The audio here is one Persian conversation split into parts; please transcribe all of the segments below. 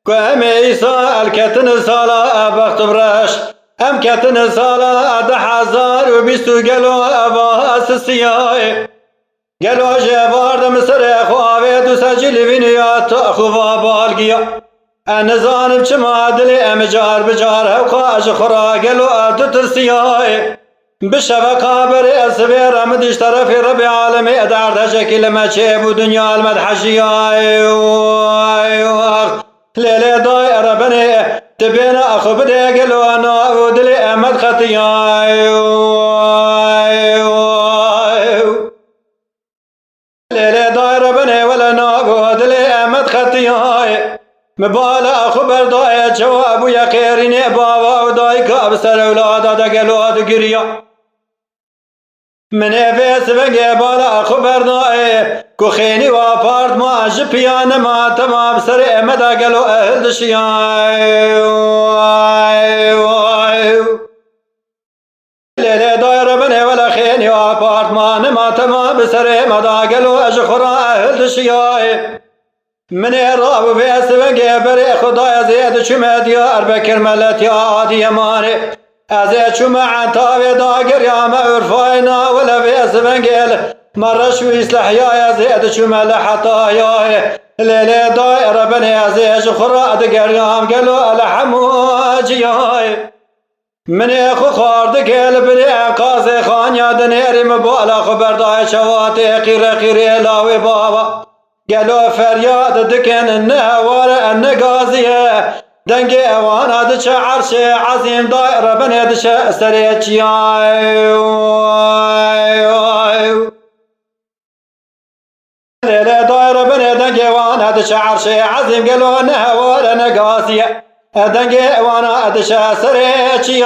كوامي سال كتن سالا بخت برش ام كتن سالا 10,000 و 20 قالو ابا اسسياي قالو جبارد مصر خوابي دو سجل بنيات اخوها بالقيا انا زانب كما دلي ام جار بجار هوقاش خرا قالو تترسياي بالشبكة بري أسبير أمدش طرفي ربي عالمي أدعر شكل ما شيب ودنيا المدحشياي ليلي داير بني تبينا أخو بدي قلو أنا ودلي أمد خطياي ليلي داير بني ولا نابو ودلي أمد خطياي مبالا أخو برداي جواب يا خيريني بابا ودايك أبسر أولادا دقلو دقريا من افيس بقى بالا أخو برداي كوخيني وابارت ما جبيان ما تمام سري مدى قالوا أهل دشياي ليلي داير بني ولا خيني وابارت ما تمام سري مدى قالوا أجخرا أهل دشياي من الراب فيس بقى بري خدايا زيد شمد يا أربكر ملت يا عادي يماني أزيد شمع تابي داقر يا مأرفاينا ولا فيس بقى مرة شو يصلح يا زيد شمال حتى يا ليلي داير بني أزيد خرا دقر يام قالوا الحموج يا من اخو خارد قل بني قازي خان يا دنيري مبالا خبر داي شواتي قيري لاوي بابا قالوا فرياد دكن النهوار النقازية دنقي وانا دش عرشي عظيم داير بني دش سريتشي ليلي داير بني دنقي وانا دش عرشي عظيم قالوا النهوار نقازية دنقي وانا دش سريتشي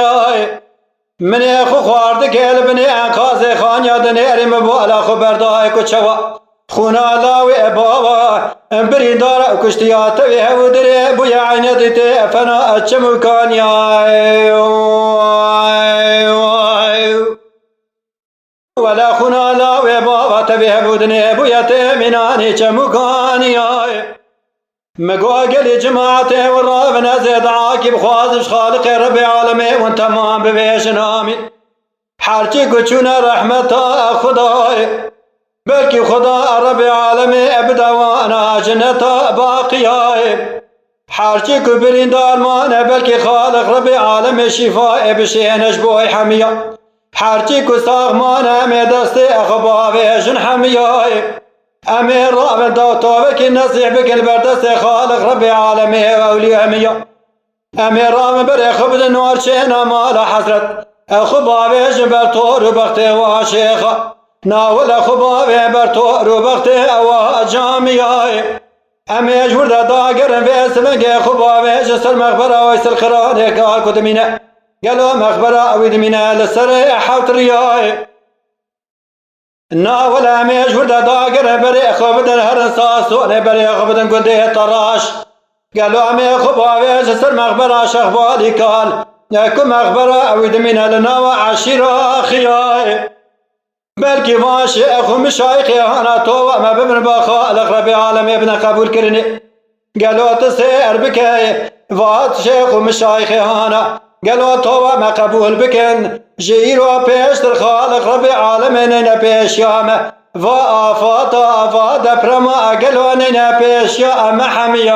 من اخو خارد قل بني قازي خان يا دنيري مبالا خبر داي كوشوا خونا لاوي بابا برين دار كشتيات ودري بويا عيني ديتي فانا اتشمو كان يا ولا خونا لاوي بابا تبيه ودني بويا تمناني چمو كان يا مقاقل جماعتي والرابنا زيد عاقب خوازش خالق ربي عالمي وانت ما ببيش نامي حالتي قچونا رحمة خداي بلكي خدا رب العالمين ابدا وانا جنة باقية حارتي كبرين دارمان بلكي خالق رب العالمين شفاء بشينش بوي حمية حارتي كساغ مانا مدستي اخبابي جن حمية امير رابن دوتوبك النصيح بك البردستي خالق رب العالمين اولي حمية امير رابن بري خبز النور شينا مالا حسرت اخبابي جبل طور بختي وشيخة ناول خبابي برتو روبختي او جامياي امي جور داقر فيس مقي خبابي جسر مخبرة ويسر خراني كاكو دمينة قالوا مخبرة او دمينة للسر حوت رياي ناول امي جور داقر بري خبدن هرن ساسوني بري خبدن قدي طراش قالوا امي خبابي جسر مخبرة شخبالي كال ياكو مخبرة او دمينة لناوى عشيرة خياي بلكي ماشي اخو مشايخي انا تو ما بمن بخالق ربي عالمي ابن قبول كرني قالوا تسير بكي فات شيخ ومشايخي انا قالوا تو ما قبول بكن جيرو بيش الخالق ربي عالمي نينا بيش ياما فاتا برما قالوا نينا بيش يا محمي